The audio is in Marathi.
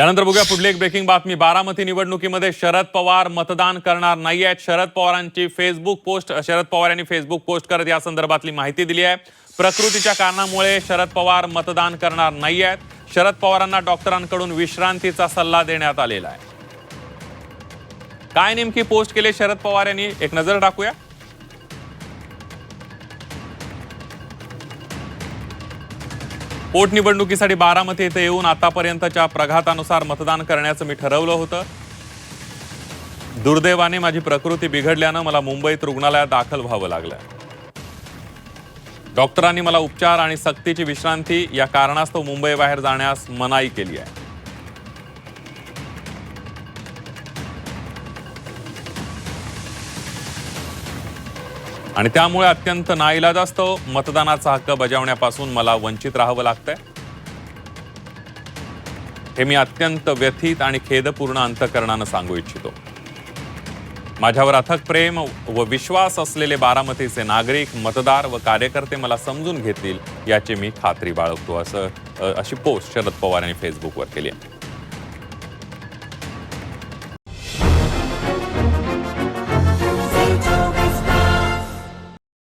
यानंतर बघूया पुढली एक ब्रेकिंग बातमी। बारामती निवडणुकीमध्ये शरद पवार मतदान करणार नाही आहेत। शरद पवारांची फेसबुक पोस्ट शरद पवार यांनी फेसबुक पोस्ट करत या संदर्भातली माहिती दिली आहे। प्रकृतीच्या कारणामुळे शरद पवार मतदान करणार नाही आहेत। शरद पवारांना डॉक्टरांकडून विश्रांतीचा सल्ला देण्यात आलेला आहे। काय नेमकी पोस्ट केली शरद पवार यांनी एक नजर टाकूया। पोटनिवडणुकीसाठी बारामती येथे येऊन आतापर्यंतच्या प्रघातानुसार मतदान करण्याचं मी ठरवलं होतं। दुर्दैवाने माझी प्रकृती बिघडल्यानं मला मुंबईत रुग्णालयात दाखल व्हावं लागलं। डॉक्टरांनी मला उपचार आणि सक्तीची विश्रांती या कारणास्तव मुंबई बाहेर जाण्यास मनाई केली आहे। आणि त्यामुळे अत्यंत नाईलाजास्तव मतदानाचा हक्क बजावण्यापासून मला वंचित राहावं लागतंय। हे मी अत्यंत व्यथित आणि खेदपूर्ण अंतःकरणानं सांगू इच्छितो। माझ्यावर अथक प्रेम व विश्वास असलेले बारामतीचे नागरिक, मतदार व कार्यकर्ते मला समजून घेतील याची मी खात्री बाळगतो, अशी पोस्ट शरद पवार यांनी फेसबुकवर केली आहे।